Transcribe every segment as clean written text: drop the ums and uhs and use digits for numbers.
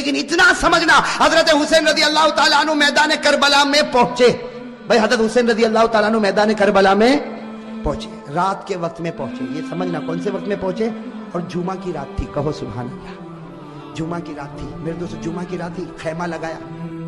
لیکن اتنا سمجھنا حضرت حسین رضی اللہ تعالیٰ عنہ میدان کربلا میں پہنچے. بھائی حضرت حسین رضی اللہ تعالیٰ عنہ میدان کربلا میں پہنچے, رات کے وقت میں پہنچے. یہ سمجھنا کون سے وقت میں پہنچے, اور جمعہ کی رات تھی. کہو سبحان اللہ. جمعہ کی رات تھی میرے دوستو, جمعہ کی رات تھی. خیمہ لگایا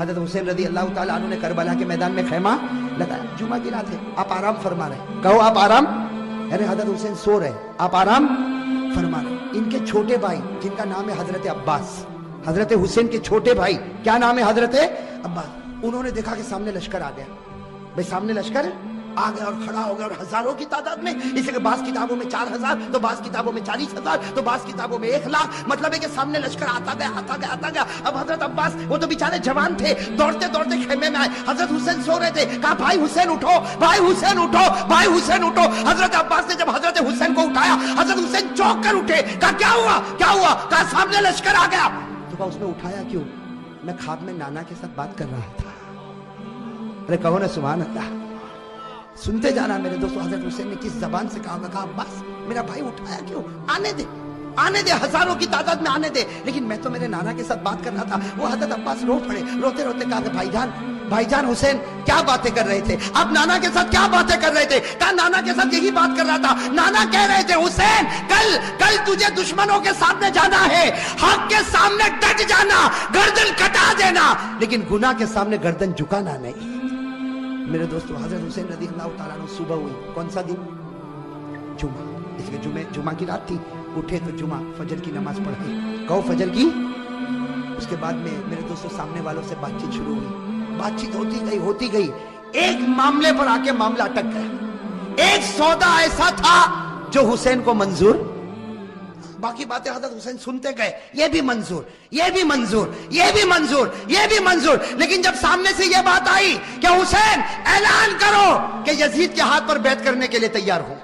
حضرت حسین رضی اللہ تعالیٰ عنہ نے کربلا کے میدان میں خیمہ لگایا. جمعہ کی رات ہے, آپ آرام فرما رہے ہیں. کہو آپ آرام, یعنی حضرت حسین سو رہے, آپ آرام فرما رہے. ان کے چھوٹے بھائی جن کا نام ہے حضرت عباس, حضرت حسین کے چھوٹے بھائی کیا نام ہے, حضرت عباس, انہوں نے دیکھا کہ سامنے لشکر آ گیا. بھئی سامنے لشکر آ گیا اور کھڑا ہو گیا, اور ہزاروں کی تعداد میں. اس لیے بعض کتابوں میں 4000, تو بعض کتابوں میں 40,000, تو بعض کتابوں میں 1,00,000. مطلب ہے کہ سامنے لشکر آتا گیا آتا گیا آتا گیا. اب حضرت عباس وہ تو بیچارے جوان تھے, دوڑتے دوڑتے خیمے میں آئے. حضرت حسین سو رہے تھے, کہا بھائی حسین اٹھو, بھائی حسین اٹھو, بھائی حسین اٹھو. حضرت عباس نے جب حضرت حسین کو اٹھایا, حضرت حسین چونک کر اٹھے. کہا کیا ہوا کیا ہوا, کہا سامنے لشکر آ گیا. تو کہا اس نے اٹھایا کیوں, میں خواب میں نانا کے ساتھ بات کر رہا تھا. ارے کہو نا سبحان اللہ. سنتے جانا میرے دوستو, حضرت حسین نے کس زبان سے کہا, کہا عباس میرا بھائی اٹھایا کیوں, آنے دے آنے دے, ہزاروں کی تعداد میں آنے دے, لیکن میں تو میرے نانا کے ساتھ بات کر رہا تھا. وہ حضرت عباس رو پڑے, روتے روتے کہا کہ بھائی جان حسین کیا باتیں کر رہے تھے, آپ نانا کے ساتھ کیا باتیں کر رہے تھے. کہا نانا کے ساتھ یہی بات کر رہا تھا. نانا کہہ رہے تھے حسین کل تجھے دشمنوں کے سامنے جانا ہے, حق کے سامنے ڈٹ جانا, گردن کٹا دینا, لیکن گناہ کے سامنے گردن جھکانا نہیں. میرے دوستو حضرت حسین رضی اللہ تعالیٰ عنہ صبح ہوئی, کون سا دن, جمعہ. اس کے جمعہ کی رات تھی. اٹھے تو جمعہ فجر کی نماز پڑھی. کہو فجر کی. اس کے بعد میں میرے دوستو سامنے والوں سے بات چیت شروع ہوئی. بات چیت ہوتی گئی. ایک معاملے پر آ کے معاملہ اٹک گیا. ایک سودا ایسا تھا جو حسین کو منظور, باقی باتیں حضرت حسین سنتے گئے, یہ بھی منظور, یہ بھی منظور, یہ بھی منظور, یہ بھی منظور. لیکن جب سامنے سے یہ بات آئی کہ حسین اعلان کرو کہ یزید کے ہاتھ پر بیعت کرنے کے لیے تیار ہوں,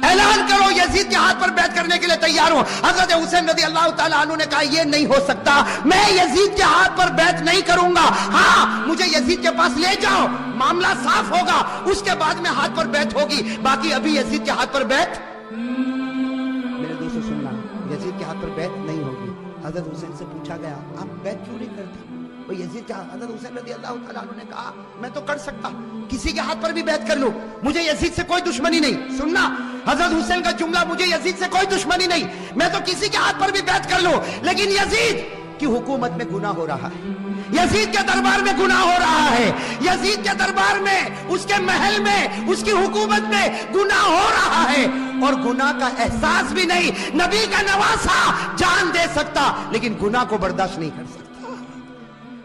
اعلان کرو یزید کے ہاتھ پر بیعت کرنے کے لیے تیار ہوں. حضرت حسین رضی اللہ تعالیٰ عنہ نے کہا یہ نہیں ہو سکتا, میں یزید کے ہاتھ پر بیعت نہیں کروں گا. ہاں مجھے یزید کے پاس لے جاؤ, معاملہ صاف ہوگا, اس کے بعد میں ہاتھ پر بیعت ہوگی, باقی ابھی یزید کے ہاتھ پر بیعت. میرے دوستو سننا, یزید کے ہاتھ پر بیعت نہیں ہوگی. حضرت حسین سے پوچھا گیا آپ بیعت کیوں نہیں کرتے, وہ یزید کے ہاتھ. حضرت حسین رضی اللہ تعالیٰ عنہ نے کہا میں تو کر سکتا, کسی کے ہاتھ پر بھی بیعت کر لوں, مجھے یزید سے کوئی دشمنی نہیں. سننا حضرت حسین کا جملہ, مجھے یزید سے کوئی دشمنی نہیں, میں تو کسی کے ہاتھ پر بھی بیعت کر لوں, لیکن یزید کی حکومت میں گناہ ہو رہا ہے, یزید کے دربار میں گناہ ہو رہا ہے, یزید کے دربار میں, اس کے محل میں, اس کی حکومت میں گناہ ہو رہا ہے, اور گناہ کا احساس بھی نہیں. نبی کا نواسا جان دے سکتا لیکن گناہ کو برداشت نہیں کر سکتا.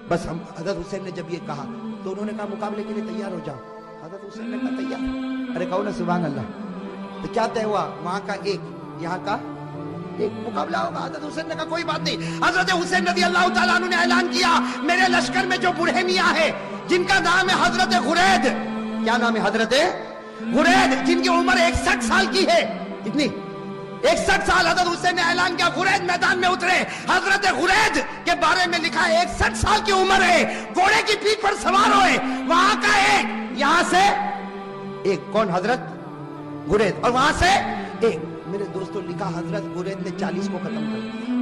بس ہم حضرت حسین نے جب یہ کہا تو انہوں نے کہا مقابلے کے لیے تیار ہو جاؤ. حضرت حسین نے کہا تیار. ارے کہو نا سبحان اللہ. تو کیا طے ہوا, وہاں کا ایک, یہاں کا ایک, مقابلہ ہوگا. حضرت حسین نے کہا کوئی بات نہیں. حضرت حسین رضی اللہ تعالیٰ عنہ نے اعلان کیا میرے لشکر میں جو بوڑھے میاں ہے جن کا نام ہے حضرت غرید, کیا نام ہے, حضرت غرید, جن کی عمر 61 سال کی ہے. کتنی, 61 سال. حضرت حسین نے اعلان کیا غرید میدان میں اترے. حضرت غرید کے بارے میں لکھا ہے 61 سال کی عمر ہے, گھوڑے کی پیٹھ پر سوار ہوئے, وہاں کا ایک, یہاں سے ایک, کون, حضرت غرید, اور وہاں سے ایک. میرے دوستو لکھا حضرت غرید نے 40 کو ختم کر دیا,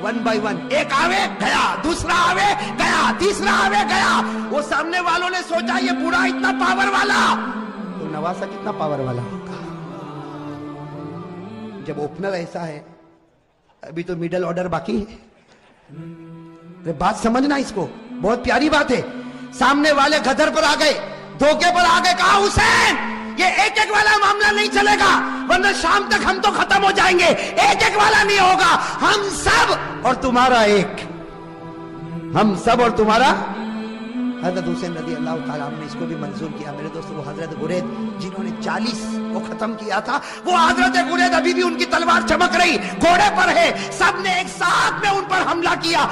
1 by 1. ایک آوے گیا, دوسرا آوے گیا, تیسرا آوے گیا. وہ سامنے والوں نے سوچا یہ بوڑھا اتنا پاور والا, تو نواسا کتنا پاور والا ہوگا. جب اوپنر ایسا ہے, ابھی تو میڈل آرڈر باقی ہے. بات سمجھنا اس کو, بہت پیاری بات ہے. سامنے والے گدر پر آ گئے, دھوکے پر آ گئے. کہا حسین یہ ایک ایک والا معاملہ نہیں چلے گا, ورنہ شام تک ہم تو ختم ہو جائیں گے. ایک ایک والا نہیں ہوگا, ہم سب اور تمہارا ایک, ہم سب اور تمہارا. حضرت حسین رضی اللہ تعالیٰ عنہ نے اس کو بھی منظور کیا. میرے دوستو وہ حضرت غرید جنہوں نے 40 کو ختم کیا تھا, وہ حضرت غرید ابھی بھی ان کی تلوار چمک رہی, گھوڑے پر ہے. سب نے ایک ساتھ میں ان پر حملہ کیا,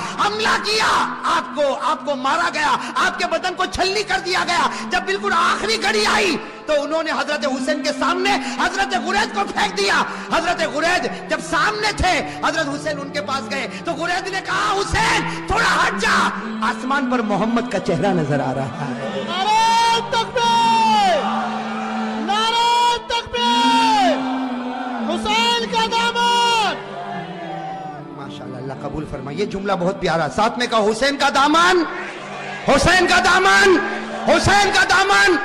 آپ کو مارا گیا, آپ کے بدن کو چھلنی کر دیا گیا. جب بالکل آخری گھڑی آئی تو انہوں نے حضرت حسین کے سامنے حضرت غرید کو پھینک دیا. حضرت غرید جب سامنے تھے, حضرت حسین ان کے پاس گئے تو غرید نے کہا حسین تھوڑا ہٹ جا, آسمان پر محمد کا چہرہ نظر آ رہا ہے. نعرہ تکبیر, نعرہ تکبیر, حسین کا دامن. ماشاءاللہ, اللہ قبول फरमाया, ये जुमला बहुत प्यारा, साथ में कहा हुसैन का दामन, हुसैन का दामन, हुसैन का दामन।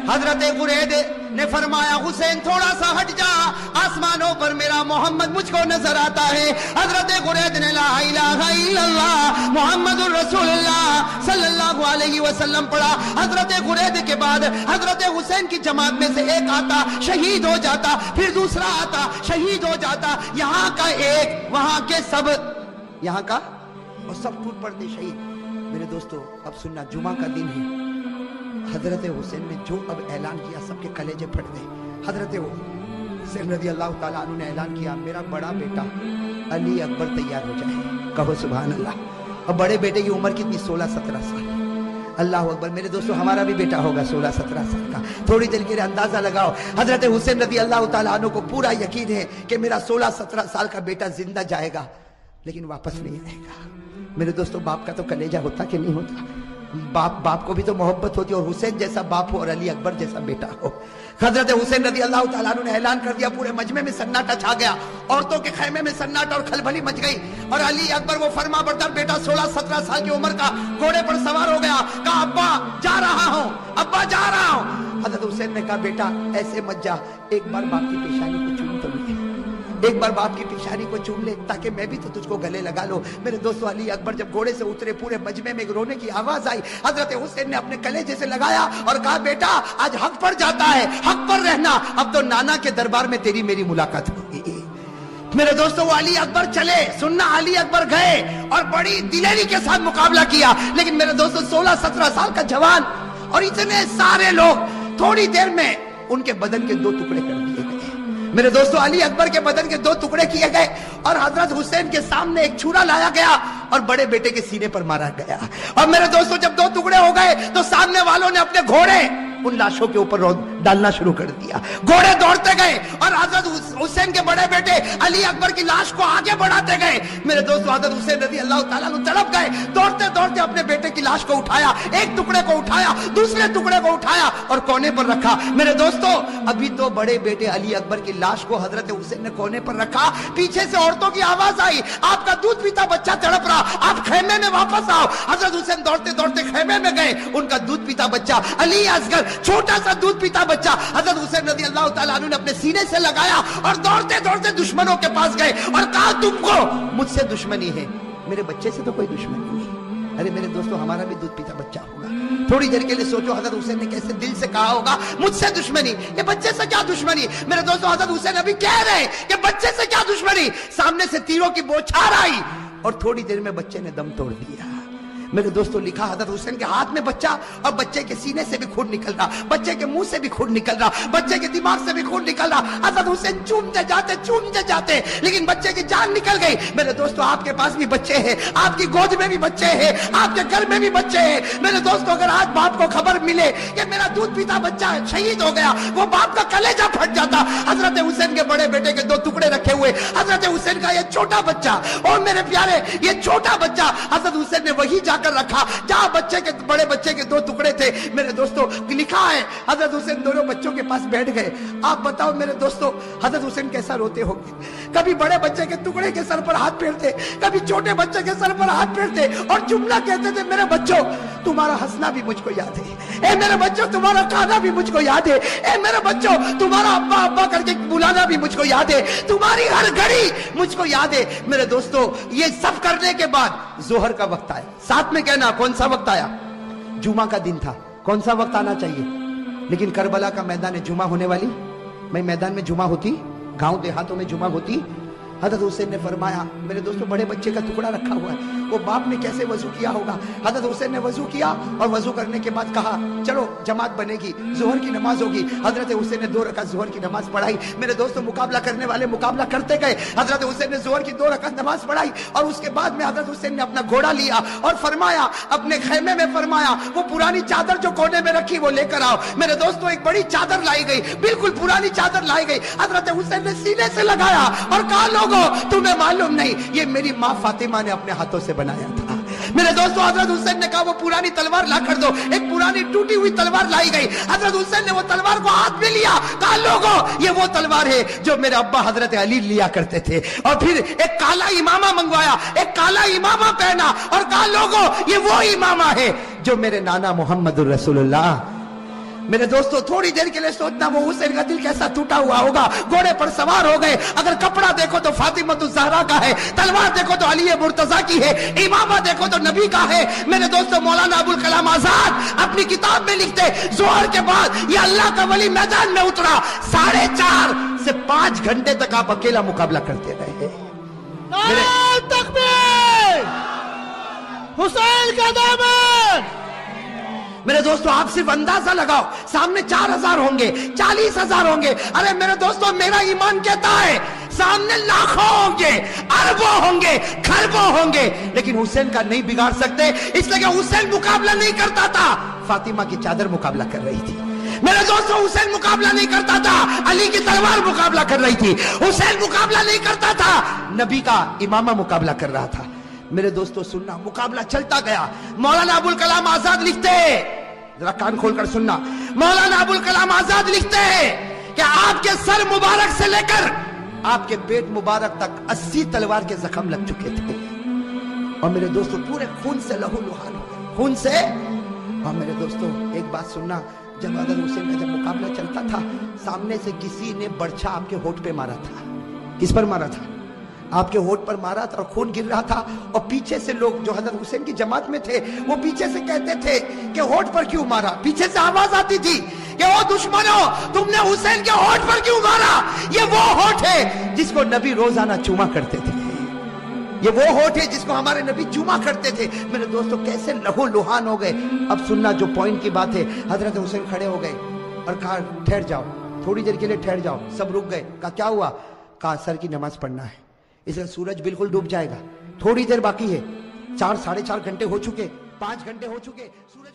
हजरत गुरैद ने फरमाया, हुसैन थोड़ा सा हट जा, आसमानों पर मेरा मोहम्मद मुझको नजर आता है। हजरत गुरैद ने ला इलाहा इल्लल्लाह मुहम्मदुर रसूलुल्लाह सल्लल्लाहु अलैहि वसल्लम पढ़ा। हजरत गुरैद के बाद हजरत हुसैन की जमात में से एक आता, शहीद हो जाता, फिर दूसरा आता, शहीद हो जाता। यहाँ का एक, वहां के सब, यहाँ का और सब टूट पड़ते शहीद। मेरे दोस्तों अब सुनना, जुमा का दिन है, हजरत हुसैन ने जो अब ऐलान किया सबके कलेजे फट गए। हजरत हुसैन रज़ी अल्लाह ताला अन्हु ने ऐलान किया, मेरा बड़ा बेटा अली अकबर तैयार हो जाए। कहो सुभान अल्लाह। अब बड़े बेटे की उम्र कितनी? 16-17 साल। अल्लाह अकबर। मेरे दोस्तों हमारा भी बेटा होगा 16-17 साल का। थोड़ी देर के लिए अंदाजा लगाओ, हजरत हुसैन रज़ी अल्लाह ताला अन्हु को पूरा यकीन है कि मेरा 16-17 साल का बेटा जिंदा जाएगा लेकिन वापस नहीं आएगा। मेरे दोस्तों बाप का तो कलेजा होता कि नहीं होता? बाप को भी तो मोहब्बत होती है, और हुसैन जैसा बाप हो और अली अकबर जैसा बेटा हो। हजरत हुसैन रज़ी अल्लाह ताला अन्हु ने ऐलान कर दिया, पूरे मजमे में सन्नाटा छा गया, औरतों के खैमे में सन्नाटा और खलबली मच गई। और अली अकबर वो फरमा बरदार बेटा 16-17 साल की उम्र का घोड़े पर सवार हो गया, कहा अब्बा जा रहा हूं, अब्बा जा रहा हूं। हजरत हुसैन ने कहा बेटा ऐसे मत जा, एक बार बाप की पेशानी को चूम तो ले, एक बार बाप की पेशानी को चूम ले ताकि मैं भी तो तुझको गले लगा लो। मेरे दोस्तों अली अकबर जब घोड़े से उतरे, पूरे मजमे में रोने की आवाज आई। हजरत हुसैन ने अपने कलेजे से लगाया और कहा बेटा आज हक पर जाता है, हक पर रहना, अब तो नाना के दरबार में तेरी मेरी मुलाकात होगी। मेरे दोस्तों वो अली अकबर चले, सुनना, अली अकबर गए और बड़ी दिलेरी के साथ मुकाबला किया। लेकिन मेरे दोस्तों 16-17 साल का जवान और इतने सारे लोग, थोड़ी देर में उनके बदन के 2 टुकड़े कर दिए गए। मेरे दोस्तों अली अकबर के बदन के 2 टुकड़े किए गए और हजरत हुसैन के सामने एक छुरा लाया गया और बड़े बेटे के सीने पर मारा गया। और मेरे दोस्तों जब 2 टुकड़े हो गए तो सामने वालों ने अपने घोड़े उन लाशों के ऊपर डालना शुरू कर दिया। घोड़े दौड़ते गए और हजरत हुसैन के बड़े बेटे अली अकबर की लाश को आगे बढ़ाते गए। मेरे दोस्तों हजरत हुसैन रज़ी अल्लाह ताला अन्हु तड़प गए, दौड़ते दौड़ते अपने बेटे की लाश को उठाया, एक टुकड़े को उठाया, दूसरे टुकड़े को उठाया और कोने पर रखा। मेरे दोस्तों अभी तो बड़े बेटे अली अकबर की लाश को हजरत हुसैन ने कोने पर रखा, पीछे से औरतों की आवाज आई, आपका दूध पीता बच्चा तड़प रहा, आप खेमे में वापस आओ। हजरत हुसैन दौड़ते दौड़ते खेमे में गए, उनका दूध पीता बच्चा अली असगर, छोटा सा दूध पीता बच्चा हजरत हुसैन रज़ी अल्लाह ताला अन्हु ने अपने सीने से लगाया और दौड़ते दौड़ते दुश्मनों के पास गए और कहा तुमको मुझसे दुश्मनी है, मेरे बच्चे से तो कोई दुश्मनी नहीं। अरे मेरे दोस्तों हमारा भी दूध पीता बच्चा होगा। थोड़ी देर के लिए सोचो हजरत हुसैन ने कैसे दिल से कहा होगा मुझसे दुश्मनी, ये बच्चे से क्या दुश्मनी। मेरे दोस्तों हजरत हुसैन अभी कह रहे हैं कि बच्चे से क्या दुश्मनी, सामने से तीरों की बौछार आई और थोड़ी देर में बच्चे ने दम तोड़ दिया। मेरे दोस्तों लिखा हजरत हुसैन के हाथ में बच्चा और बच्चे के सीने से भी खून निकल रहा, बच्चे के मुंह से भी खून निकल रहा, बच्चे के दिमाग से भी खून निकल रहा। हजरत हुसैन चूमते जाते लेकिन बच्चे की जान निकल गई। मेरे दोस्तों आपके पास भी बच्चे हैं, आपकी गोद में भी बच्चे हैं, आपके घर में भी बच्चे हैं। मेरे दोस्तों अगर आज बाप को खबर मिले कि मेरा दूध पीता बच्चा शहीद हो गया, वो बाप का कलेजा फट जाता। हजरत हुसैन के बड़े बेटे के 2 टुकड़े रखे हुए, हजरत हुसैन का ये छोटा बच्चा, और मेरे प्यारे ये छोटा बच्चा हजरत हुसैन ने वही जाकर रखा जहां बच्चे के बड़े बच्चे के 2 टुकड़े थे। मेरे दोस्तों लिखा है हजरत हुसैन दोनों बच्चों के पास बैठ गए। आप बताओ मेरे दोस्तों हजरत हुसैन कैसा रोते होंगे, कभी बड़े बच्चे के टुकड़े के सर पर हाथ फेरते, कभी छोटे बच्चे के सर पर हाथ फेरते और जुमला कहते थे, मेरे बच्चों तुम्हारा हंसना भी मुझको याद है, ए मेरे बच्चों तुम्हारा खाना भी मुझको याद है, ए मेरे बच्चों तुम्हारा अब्बा अब्बा करके बुलाना भी मुझको याद है, तुम्हारी हर घड़ी मुझको याद है। मेरे दोस्तों ये सब करने के बाद जोहर का वक्त आया, साथ में कहना कौन सा वक्त आया, जुमा का दिन था, कौन सा वक्त आना चाहिए, लेकिन करबला का मैदान जुमा होने वाली, मैं मैदान में जुमा होती, गांव देहातों में जुमा होती। हजरत हुसैन ने फरमाया, मेरे दोस्तों बड़े बच्चे का टुकड़ा रखा हुआ है, वो बाप ने कैसे वजू किया होगा। हजरत हुसैन ने वजू किया और वजू करने के बाद कहा चलो जमात बनेगी, जोहर की नमाज होगी। हजरत हुसैन ने 2 रकात जोहर की नमाज पढ़ाई। मेरे दोस्तों मुकाबला करने वाले मुकाबला करते गए। हजरत हुसैन ने जोहर की 2 रकात नमाज पढ़ाई और उसके बाद में हजरत हुसैन ने अपना घोड़ा लिया और फरमाया, अपने खेमे में फरमाया वो पुरानी चादर जो कोने में रखी वो लेकर आओ। मेरे दोस्तों एक बड़ी चादर लाई गई, बिल्कुल पुरानी चादर लाई गई। हजरत हुसैन ने सीने से लगाया और कहा लोगों तुम्हें मालूम नहीं ये मेरी माँ फातिमा ने अपने हाथों से बनाया था। मेरे दोस्तों, हजरत हुसैन ने कहा वो पुरानी तलवार ला कर दो। एक पुरानी टूटी हुई तलवार लाई गई। हजरत हुसैन ने वो तलवार को हाथ में लिया, कहा लोगों ये वो तलवार है जो मेरे अब्बा हजरत अली लिया करते थे। और फिर एक काला इमामा मंगवाया, एक काला इमामा पहना और कहा लोगों ये वो इमामा है जो मेरे नाना मोहम्मद रसूलुल्लाह। मेरे दोस्तों, थोड़ी देर के लिए सोचना वो हुसैन का दिल कैसा टूटा हुआ होगा। घोड़े पर सवार हो गए। अगर कपड़ा देखो तो फातिमा ज़हरा का है, तलवार देखो तो अली मुर्तजा की है, इमामा देखो तो नबी का है। मेरे दोस्तों, मौलाना अबुल कलाम आजाद अपनी किताब में लिखते जोहर के बाद ये अल्लाह का वली मैदान में उतरा। 4.5 से 5 घंटे तक आप अकेला मुकाबला करते रहे। नारे तकबीर, हुसैन का दामन। मेरे दोस्तों, आप सिर्फ अंदाजा लगाओ, सामने 4,000 होंगे, 40,000 होंगे। अरे मेरे दोस्तों, मेरा ईमान कहता है सामने लाखों होंगे, अरबों होंगे, खरबों होंगे, लेकिन हुसैन का नहीं बिगाड़ सकते, इसलिए कि हुसैन मुकाबला नहीं करता था, फातिमा की चादर मुकाबला कर रही थी। मेरे दोस्तों, हुसैन मुकाबला नहीं करता था, अली की तलवार मुकाबला कर रही थी। हुसैन मुकाबला नहीं करता था, नबी का इमामा मुकाबला कर रहा था। मेरे दोस्तों सुनना, मुकाबला चलता गया। मौलाना अबुल कलाम आजाद लिखते, जरा कान खोलकर सुनना, मौलाना अबुल कलाम आजाद लिखते कि आपके सर मुबारक से लेकर आपके पेट मुबारक तक 80 तलवार के जख्म लग चुके थे। और मेरे दोस्तों, पूरे खून से लहू लुहान हो गए, खून से। और मेरे दोस्तों, एक बात सुनना, जब हजरत हुसैन का जब मुकाबला चलता था, सामने से किसी ने बर्छा आपके होठ पे मारा था। किस पर मारा था? आपके होठ पर मारा था और खून गिर रहा था। और पीछे से लोग जो हजरत हुसैन की जमात में थे वो पीछे से कहते थे कि होठ पर क्यों मारा। पीछे से आवाज आती थी कि ओ दुश्मनों, तुमने हुसैन के होठ पर क्यों मारा? ये वो होठ है जिसको नबी रोजाना चूमा करते थे, ये वो होठ है जिसको हमारे नबी चूमा करते थे। मेरे दोस्तों, कैसे लहू लुहान हो गए। अब सुनना, जो पॉइंट की बात है, हजरत हुसैन खड़े हो गए और कहा ठहर जाओ, थोड़ी देर के लिए ठहर जाओ। सब रुक गए। कहा क्या हुआ? कहा सर की नमाज पढ़ना है, इसलिए सूरज बिल्कुल डूब जाएगा, थोड़ी देर बाकी है। 4 साढ़े 4 घंटे हो चुके, 5 घंटे हो चुके, सूरज